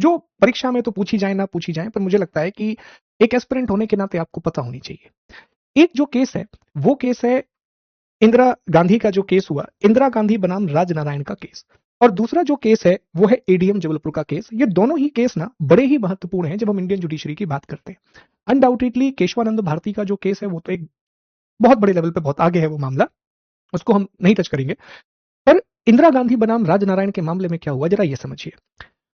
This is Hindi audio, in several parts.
जो परीक्षा में तो पूछी जाए ना पूछी जाए, पर मुझे लगता है कि एक एस्पिरेंट होने के नाते आपको पता होनी चाहिए। एक जो केस है, वो केस है इंदिरा गांधी का जो केस हुआ, इंदिरा गांधी बनाम राजनारायण का केस। और दूसरा जो केस है वो है एडीएम जबलपुर का केस। ये दोनों ही केस ना बड़े ही महत्वपूर्ण हैं जब हम इंडियन जुडिशरी की बात करते हैं। अनडाउटेडली केशवानंद भारती का जो केस है वो तो एक बहुत बड़े लेवल पे बहुत आगे है वो मामला, उसको हम नहीं टच करेंगे। पर इंदिरा गांधी बनाम राजनारायण के मामले में क्या हुआ जरा ये समझिए।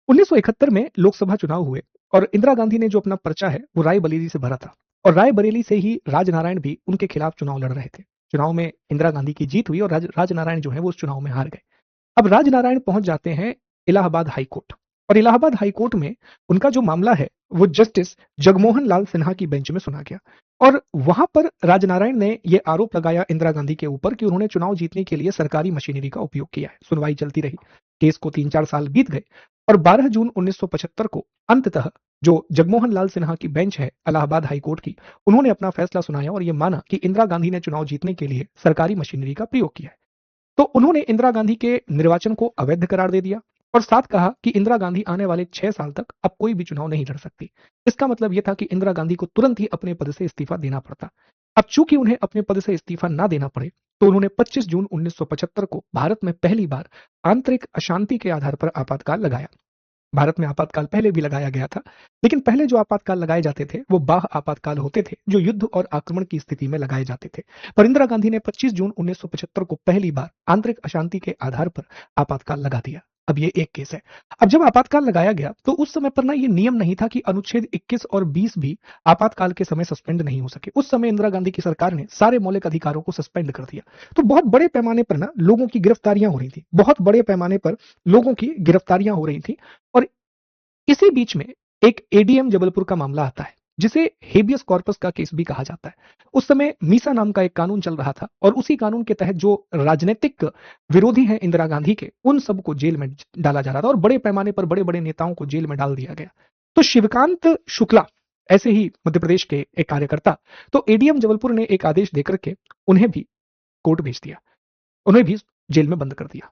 1971 में लोकसभा चुनाव हुए और इंदिरा गांधी ने जो अपना पर्चा है वो रायबरेली से भरा था, और रायबरेली से ही राजनारायण भी उनके खिलाफ चुनाव लड़ रहे थे। चुनाव में इंदिरा गांधी की जीत हुई और राजनारायण जो है वो उस चुनाव में हार गए। अब राजनारायण पहुंच जाते हैं इलाहाबाद हाई कोर्ट, और इलाहाबाद हाई कोर्ट में उनका जो मामला है वो जस्टिस जगमोहन लाल सिन्हा की बेंच में सुना गया। और वहां पर राजनारायण ने यह आरोप लगाया इंदिरा गांधी के ऊपर कि उन्होंने चुनाव जीतने के लिए सरकारी मशीनरी का उपयोग किया है। सुनवाई चलती रही, केस को 3-4 साल बीत गए, और 12 जून 1975 को अंततः जो जगमोहन लाल सिन्हा की बेंच है इलाहाबाद हाई कोर्ट की, उन्होंने अपना फैसला सुनाया और यह माना कि इंदिरा गांधी ने चुनाव जीतने के लिए सरकारी मशीनरी का प्रयोग किया है। तो उन्होंने इंदिरा गांधी के निर्वाचन को अवैध करार दे दिया, और साथ कहा कि इंदिरा गांधी आने वाले 6 साल तक अब कोई भी चुनाव नहीं लड़ सकती। इसका मतलब यह था कि इंदिरा गांधी को तुरंत ही अपने पद से इस्तीफा देना पड़ता। अब चूंकि उन्हें अपने पद से इस्तीफा ना देना पड़े, तो उन्होंने 25 जून 1975 को भारत में पहली बार आंतरिक अशांति के आधार पर आपातकाल लगाया। भारत में आपातकाल पहले भी लगाया गया था, लेकिन पहले जो आपातकाल लगाए जाते थे वो बाह्य आपातकाल होते थे जो युद्ध और आक्रमण की स्थिति में लगाए जाते थे। पर इंदिरा गांधी ने 25 जून 1975 को पहली बार आंतरिक अशांति के आधार पर आपातकाल लगा दिया। अब ये एक केस है। अब जब आपातकाल लगाया गया तो उस समय पर ना ये नियम नहीं था कि अनुच्छेद 21 और 20 भी आपातकाल के समय सस्पेंड नहीं हो सके। उस समय इंदिरा गांधी की सरकार ने सारे मौलिक अधिकारों को सस्पेंड कर दिया। तो बहुत बड़े पैमाने पर ना लोगों की गिरफ्तारियां हो रही थी, बहुत बड़े पैमाने पर लोगों की गिरफ्तारियां हो रही थी। और इसी बीच में एक एडीएम जबलपुर का मामला आता है, जिसे हेबियस कॉर्पस का केस भी कहा जाता है। उस समय मीसा नाम का एक कानून चल रहा था, और उसी कानून के तहत जो राजनीतिक विरोधी हैं इंदिरा गांधी के, उन सबको जेल में डाला जा रहा था, और बड़े पैमाने पर बड़े बड़े नेताओं को जेल में डाल दिया गया। तो शिवकांत शुक्ला, ऐसे ही मध्य प्रदेश के एक कार्यकर्ता, तो एडीएम जबलपुर ने एक आदेश देकर के उन्हें भी कोर्ट भेज दिया, उन्हें भी जेल में बंद कर दिया।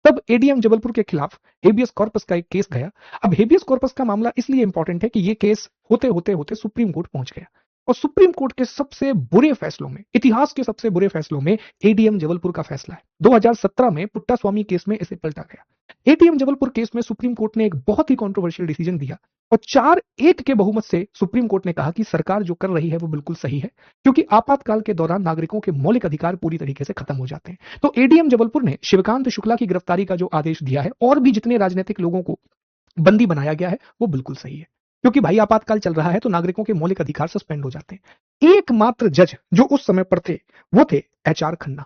तब एडीएम जबलपुर के खिलाफ हेबियस कॉर्पस का एक केस गया। अब हेबियस कॉर्पस का मामला इसलिए इंपॉर्टेंट है कि यह केस होते होते होते सुप्रीम कोर्ट पहुंच गया, और सुप्रीम कोर्ट के सबसे बुरे फैसलों में, इतिहास के सबसे बुरे फैसलों में एडीएम जबलपुर का फैसला है। 2017 में पुट्टा स्वामी केस में इसे पलटा गया। एडीएम जबलपुर केस में सुप्रीम कोर्ट ने एक बहुत ही कंट्रोवर्शियल डिसीजन दिया, और 4-1 के बहुमत से सुप्रीम कोर्ट ने कहा कि सरकार जो कर रही है वो बिल्कुल सही है, क्योंकि आपातकाल के दौरान नागरिकों के मौलिक अधिकार पूरी तरीके से खत्म हो जाते हैं। तो एडीएम जबलपुर ने शिवकांत शुक्ला की गिरफ्तारी का जो आदेश दिया है, और भी जितने राजनीतिक लोगों को बंदी बनाया गया है, वो बिल्कुल सही है, क्योंकि भाई आपातकाल चल रहा है तो नागरिकों के मौलिक अधिकार सस्पेंड हो जाते हैं। एकमात्र जज जो उस समय पर थे वो थे एचआर खन्ना।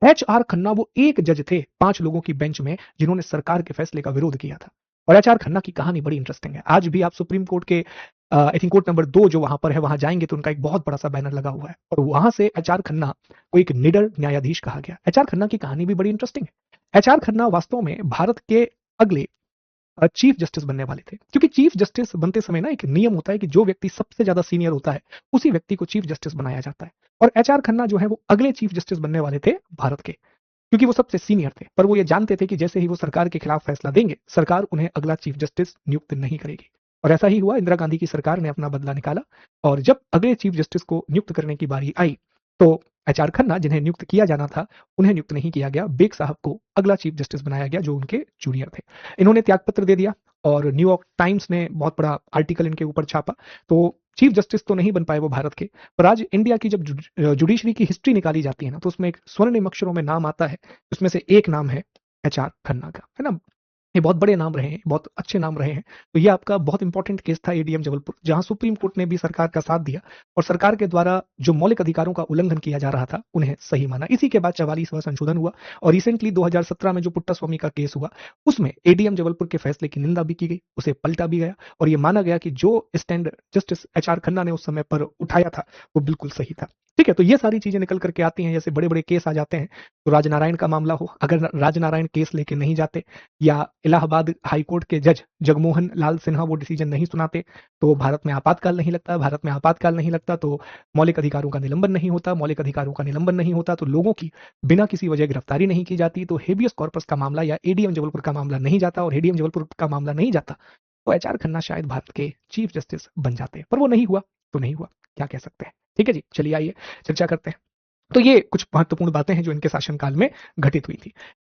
एचआर खन्ना वो एक जज थे 5 लोगों की बेंच में जिन्होंने सरकार के फैसले का विरोध किया था। और एचआर खन्ना की कहानी बड़ी इंटरेस्टिंग है। आज भी आप सुप्रीम कोर्ट के आई थिंक कोर्ट नंबर 2 जो वहां पर है, वहां जाएंगे तो उनका एक बहुत बड़ा सा बैनर लगा हुआ है, और वहां से एचआर खन्ना को एक निडर न्यायाधीश कहा गया। एचआर खन्ना की कहानी भी बड़ी इंटरेस्टिंग है। एचआर खन्ना वास्तव में भारत के अगले चीफ जस्टिस बनने वाले थे, क्योंकि चीफ जस्टिस बनते समय ना एक नियम होता है कि जो व्यक्ति सबसे ज्यादा सीनियर होता है उसी व्यक्ति को चीफ जस्टिस बनाया जाता है। और एचआर खन्ना जो है वो अगले चीफ जस्टिस बनने वाले थे भारत के, क्योंकि वो सबसे सीनियर थे। पर वो ये जानते थे कि जैसे ही वो सरकार के खिलाफ फैसला देंगे, सरकार उन्हें अगला चीफ जस्टिस नियुक्त नहीं करेगी। और ऐसा ही हुआ, इंदिरा गांधी की सरकार ने अपना बदला निकाला, और जब अगले चीफ जस्टिस को नियुक्त करने की बारी आई, तो एचआर खन्ना जिन्हें नियुक्त किया जाना था उन्हें नियुक्त नहीं किया गया। बेग साहब को अगला चीफ जस्टिस बनाया गया जो उनके जूनियर थे। इन्होंने त्यागपत्र दे दिया, और न्यूयॉर्क टाइम्स ने बहुत बड़ा आर्टिकल इनके ऊपर छापा। तो चीफ जस्टिस तो नहीं बन पाए वो भारत के, पर आज इंडिया की जब जुडिशरी की हिस्ट्री निकाली जाती है ना, तो उसमें एक स्वर्णिम अक्षरों में नाम आता है, उसमें से एक नाम है एचआर खन्ना का, है ना। ये बहुत बड़े नाम रहे हैं, बहुत अच्छे नाम रहे हैं। तो ये आपका बहुत इंपॉर्टेंट केस था एडीएम जबलपुर, जहां सुप्रीम कोर्ट ने भी सरकार का साथ दिया, और सरकार के द्वारा जो मौलिक अधिकारों का उल्लंघन किया जा रहा था उन्हें सही माना। इसी के बाद 44वां संशोधन हुआ, और रिसेंटली 2017 में जो पुट्टा स्वामी का केस हुआ, उसमें एडीएम जबलपुर के फैसले की निंदा भी की गई, उसे पलटा भी गया, और ये माना गया कि जो स्टैंड जस्टिस एचआर खन्ना ने उस समय पर उठाया था वो बिल्कुल सही था। ठीक है, तो ये सारी चीजें निकल करके आती हैं। जैसे बड़े बड़े केस आ जाते हैं, तो राजनारायण का मामला हो, अगर राजनारायण केस लेके नहीं जाते, या इलाहाबाद हाई कोर्ट के जज जगमोहन लाल सिन्हा वो डिसीजन नहीं सुनाते, तो भारत में आपातकाल नहीं लगता। भारत में आपातकाल नहीं लगता तो मौलिक अधिकारों का निलंबन नहीं होता। मौलिक अधिकारों का निलंबन नहीं होता तो लोगों की बिना किसी वजह गिरफ्तारी नहीं की जाती। तो हेबियस कॉर्पस का मामला या एडीएम जबलपुर का मामला नहीं जाता, और एडीएम जबलपुर का मामला नहीं जाता तो एच आर खन्ना शायद भारत के चीफ जस्टिस बन जाते, पर वो नहीं हुआ तो नहीं हुआ, क्या कह सकते हैं। ठीक है जी, चलिए आइए चर्चा करते हैं। तो ये कुछ महत्वपूर्ण बातें हैं जो इनके शासनकाल में घटित हुई थी।